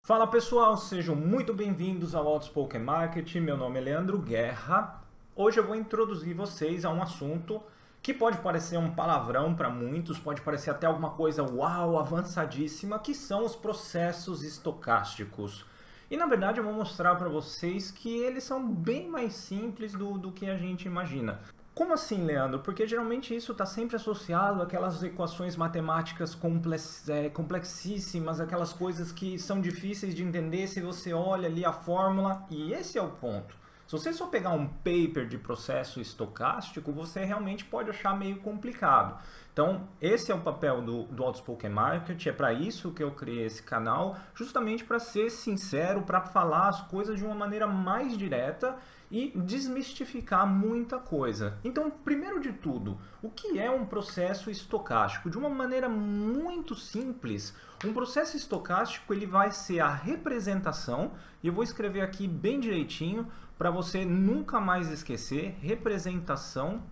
Fala pessoal, sejam muito bem-vindos ao Outspoken Marketing. Meu nome é Leandro Guerra. Hoje eu vou introduzir vocês a um assunto que pode parecer um palavrão para muitos, pode parecer até alguma coisa uau, avançadíssima, que são os processos estocásticos. E na verdade eu vou mostrar para vocês que eles são bem mais simples do que a gente imagina. Como assim, Leandro? Porque geralmente isso está sempre associado àquelas equações matemáticas complexíssimas, aquelas coisas que são difíceis de entender se você olha ali a fórmula, e esse é o ponto. Se você só pegar um paper de processo estocástico, você realmente pode achar meio complicado. Então, esse é o papel do Outspoken Marketing, é para isso que eu criei esse canal, justamente para ser sincero, para falar as coisas de uma maneira mais direta e desmistificar muita coisa. Então, primeiro de tudo, o que é um processo estocástico? De uma maneira muito simples, um processo estocástico ele vai ser a representação, e eu vou escrever aqui bem direitinho, para você nunca mais esquecer, representação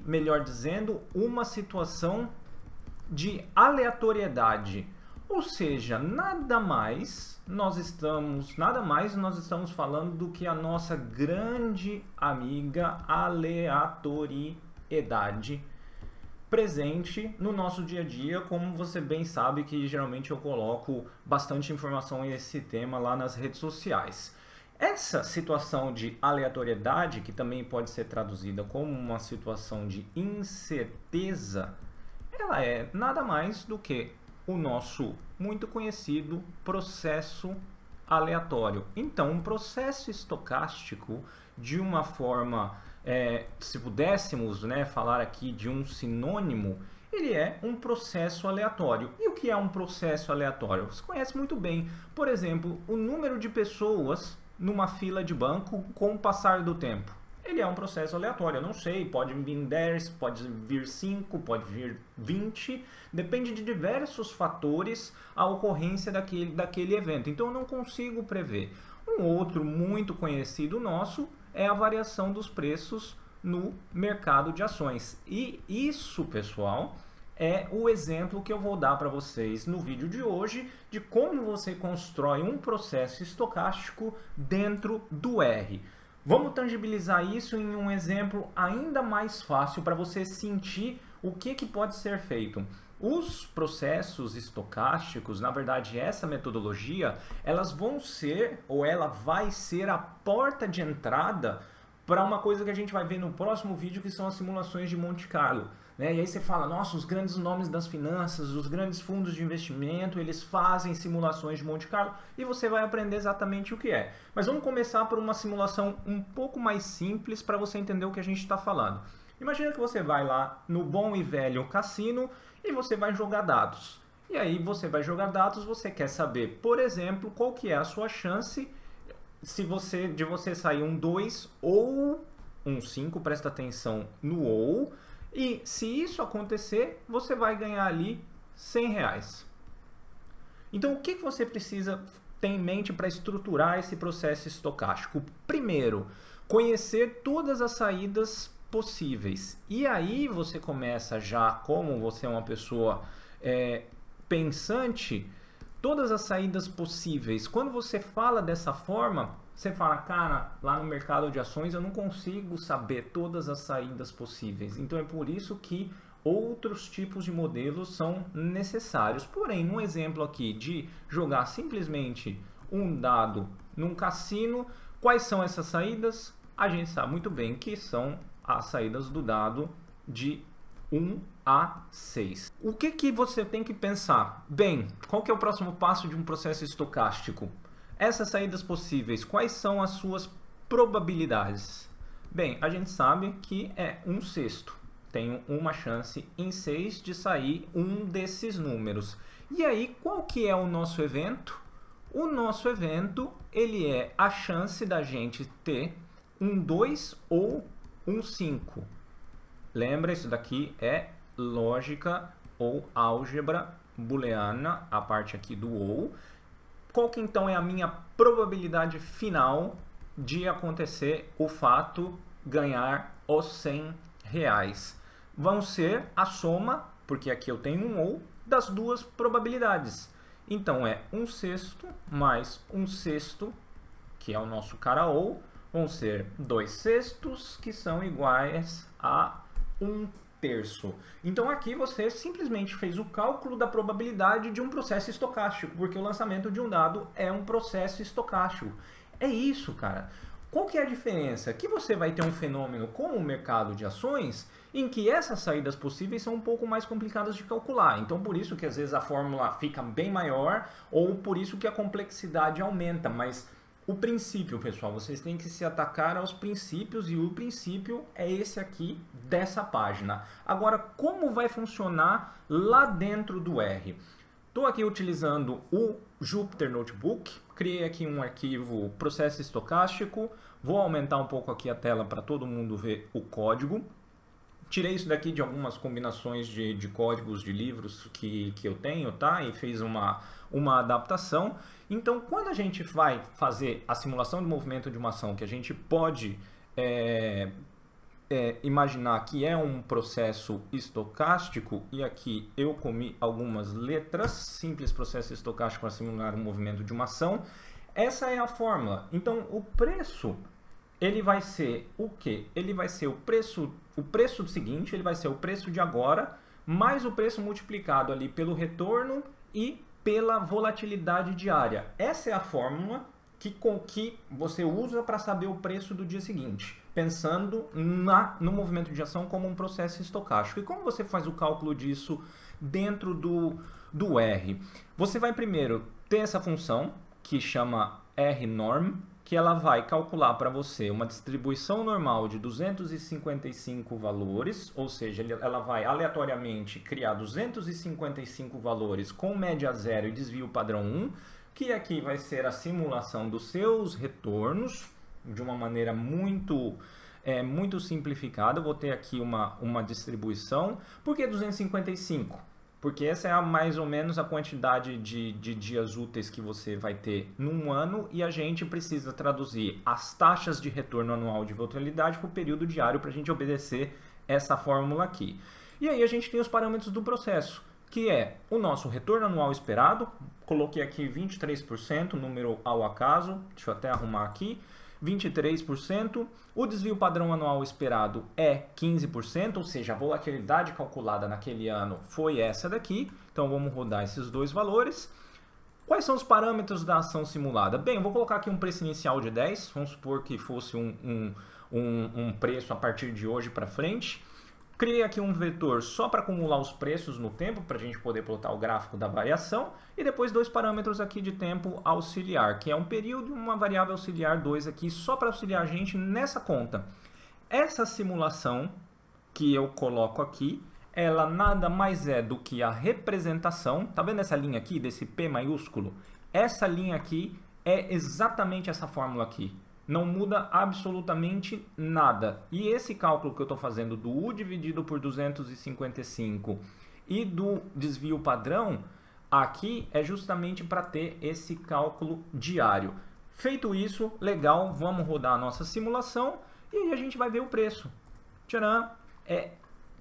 melhor dizendo, uma situação de aleatoriedade. Ou seja, nada mais nós estamos falando do que a nossa grande amiga aleatoriedade presente no nosso dia a dia, como você bem sabe que geralmente eu coloco bastante informação nesse tema lá nas redes sociais. Essa situação de aleatoriedade, que também pode ser traduzida como uma situação de incerteza, ela é nada mais do que o nosso muito conhecido processo aleatório. Então, um processo estocástico, de uma forma, se pudéssemos falar aqui de um sinônimo, ele é um processo aleatório. E o que é um processo aleatório? Você conhece muito bem. Por exemplo, o número de pessoas numa fila de banco com o passar do tempo. Ele é um processo aleatório, eu não sei, pode vir 10, pode vir 5, pode vir 20, depende de diversos fatores a ocorrência daquele evento, então eu não consigo prever. Um outro muito conhecido nosso é a variação dos preços no mercado de ações. E isso, pessoal, é o exemplo que eu vou dar para vocês no vídeo de hoje de como você constrói um processo estocástico dentro do R. Vamos tangibilizar isso em um exemplo ainda mais fácil para você sentir o que pode ser feito. Os processos estocásticos, na verdade essa metodologia, elas vão ser, ou ela vai ser a porta de entrada para uma coisa que a gente vai ver no próximo vídeo, que são as simulações de Monte Carlo. E aí você fala, nossa, os grandes nomes das finanças, os grandes fundos de investimento, eles fazem simulações de Monte Carlo e você vai aprender exatamente o que é. Mas vamos começar por uma simulação um pouco mais simples para você entender o que a gente está falando. Imagina que você vai lá no bom e velho cassino e você vai jogar dados. E aí você vai jogar dados, você quer saber, por exemplo, qual que é a sua chance de você sair um 2 ou um 5, presta atenção no ou. E se isso acontecer, você vai ganhar ali R$100. Então, o que você precisa ter em mente para estruturar esse processo estocástico? Primeiro, conhecer todas as saídas possíveis. E aí você começa já, como você é uma pessoa pensante, todas as saídas possíveis. Quando você fala dessa forma, você fala, cara, lá no mercado de ações eu não consigo saber todas as saídas possíveis. Então é por isso que outros tipos de modelos são necessários. Porém, no exemplo aqui de jogar simplesmente um dado num cassino, quais são essas saídas? A gente sabe muito bem que são as saídas do dado de 1 a 6. O que você tem que pensar? Bem, qual que é o próximo passo de um processo estocástico? Essas saídas possíveis, quais são as suas probabilidades? Bem, a gente sabe que é 1/6. Tenho uma chance em 6 de sair um desses números. E aí, qual que é o nosso evento? O nosso evento, ele é a chance da gente ter um 2 ou um 5. Lembra, isso daqui é lógica ou álgebra booleana, a parte aqui do ou. Qual que então é a minha probabilidade final de acontecer o fato ganhar os R$100? Vão ser a soma, porque aqui eu tenho um ou, das duas probabilidades. Então é 1/6 mais 1/6, que é o nosso cara ou, vão ser 2/6, que são iguais a 1/3. Então aqui você simplesmente fez o cálculo da probabilidade de um processo estocástico, porque o lançamento de um dado é um processo estocástico. É isso, cara. Qual que é a diferença? Que você vai ter um fenômeno como o mercado de ações, em que essas saídas possíveis são um pouco mais complicadas de calcular. Então por isso que às vezes a fórmula fica bem maior, ou por isso que a complexidade aumenta, mas o princípio, pessoal, vocês têm que se atacar aos princípios, e o princípio é esse aqui dessa página. Agora, como vai funcionar lá dentro do R? Estou aqui utilizando o Jupyter Notebook, criei aqui um arquivo processo estocástico, vou aumentar um pouco aqui a tela para todo mundo ver o código. Tirei isso daqui de algumas combinações de códigos de livros que eu tenho, tá? E fiz uma adaptação. Então, quando a gente vai fazer a simulação de movimento de uma ação, que a gente pode imaginar que é um processo estocástico, e aqui eu comi algumas letras, simples processo estocástico para simular o movimento de uma ação, essa é a fórmula. Então, o preço, ele vai ser o quê? Ele vai ser o preço seguinte, ele vai ser o preço de agora, mais o preço multiplicado ali pelo retorno e pela volatilidade diária. Essa é a fórmula que você usa para saber o preço do dia seguinte, pensando no movimento de ação como um processo estocástico. E como você faz o cálculo disso dentro do R? Você vai primeiro ter essa função que chama rnorm, que ela vai calcular para você uma distribuição normal de 255 valores, ou seja, ela vai aleatoriamente criar 255 valores com média 0 e desvio padrão 1, que aqui vai ser a simulação dos seus retornos, de uma maneira muito simplificada. Eu vou ter aqui uma distribuição. Por que 255? Porque essa é mais ou menos a quantidade de dias úteis que você vai ter num ano, e a gente precisa traduzir as taxas de retorno anual de volatilidade para o período diário para a gente obedecer essa fórmula aqui. E aí a gente tem os parâmetros do processo, que é o nosso retorno anual esperado. Coloquei aqui 23%, número ao acaso, deixa eu até arrumar aqui. 23%, o desvio padrão anual esperado é 15%, ou seja, a volatilidade calculada naquele ano foi essa daqui. Então vamos rodar esses dois valores. Quais são os parâmetros da ação simulada? Bem, eu vou colocar aqui um preço inicial de 10, vamos supor que fosse um preço a partir de hoje para frente. Criei aqui um vetor só para acumular os preços no tempo, para a gente poder plotar o gráfico da variação. E depois dois parâmetros aqui de tempo auxiliar, que é um período e uma variável auxiliar 2 aqui, só para auxiliar a gente nessa conta. Essa simulação que eu coloco aqui, ela nada mais é do que a representação. Tá vendo essa linha aqui, desse P maiúsculo? Essa linha aqui é exatamente essa fórmula aqui. Não muda absolutamente nada. E esse cálculo que eu estou fazendo do U dividido por 255 e do desvio padrão, aqui é justamente para ter esse cálculo diário. Feito isso, legal, vamos rodar a nossa simulação e aí a gente vai ver o preço. Tcharam! É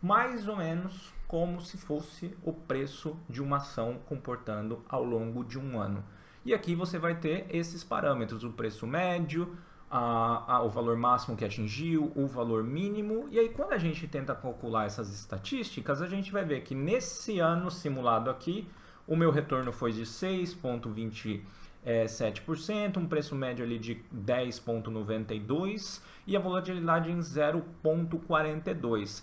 mais ou menos como se fosse o preço de uma ação comportando ao longo de um ano. E aqui você vai ter esses parâmetros, o preço médio, o valor máximo que atingiu, o valor mínimo. E aí quando a gente tenta calcular essas estatísticas, a gente vai ver que nesse ano simulado aqui, o meu retorno foi de 6,27%, um preço médio ali de 10,92% e a volatilidade em 0,42%.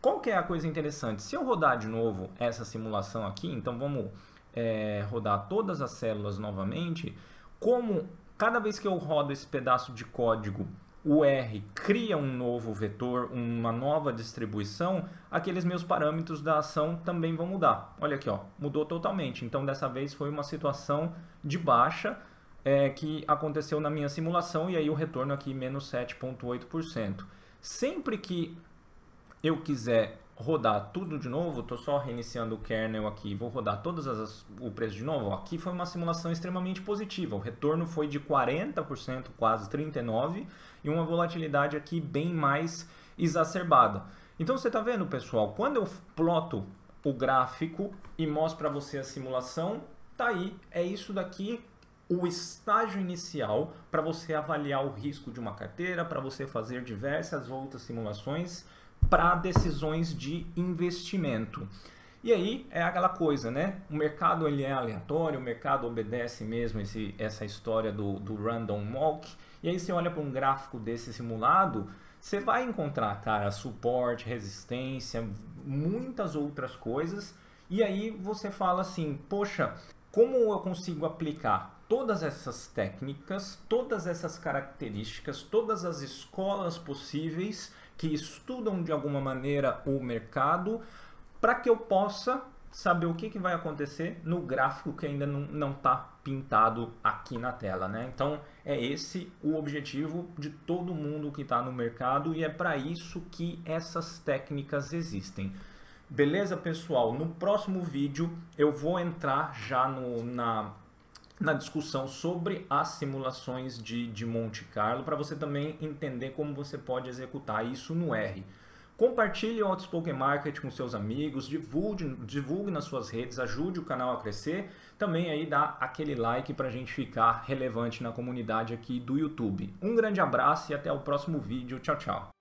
Qual que é a coisa interessante? Se eu rodar de novo essa simulação aqui, então vamos rodar todas as células novamente, como cada vez que eu rodo esse pedaço de código, o R cria um novo vetor, uma nova distribuição, aqueles meus parâmetros da ação também vão mudar. Olha aqui, ó, mudou totalmente. Então, dessa vez foi uma situação de baixa que aconteceu na minha simulação, e aí o retorno aqui, menos 7,8%. Sempre que eu quiser rodar tudo de novo, estou só reiniciando o kernel aqui, vou rodar o preço de novo. Aqui foi uma simulação extremamente positiva, o retorno foi de 40%, quase 39%, e uma volatilidade aqui bem mais exacerbada. Então você está vendo, pessoal, quando eu ploto o gráfico e mostro para você a simulação, tá aí, é isso daqui o estágio inicial para você avaliar o risco de uma carteira, para você fazer diversas outras simulações para decisões de investimento. E aí é aquela coisa, né? O mercado ele é aleatório, o mercado obedece mesmo essa história do random walk. E aí você olha para um gráfico desse simulado, você vai encontrar, cara, suporte, resistência, muitas outras coisas. E aí você fala assim, poxa, como eu consigo aplicar todas essas técnicas, todas essas características, todas as escolas possíveis que estudam de alguma maneira o mercado, para que eu possa saber o que vai acontecer no gráfico que ainda não está pintado aqui na tela, né? Então é esse o objetivo de todo mundo que está no mercado e é para isso que essas técnicas existem. Beleza, pessoal? No próximo vídeo eu vou entrar já na discussão sobre as simulações de Monte Carlo para você também entender como você pode executar isso no R. Compartilhe o Outspoken Market com seus amigos, divulgue nas suas redes, ajude o canal a crescer. Também aí dá aquele like para a gente ficar relevante na comunidade aqui do YouTube. Um grande abraço e até o próximo vídeo. Tchau, tchau.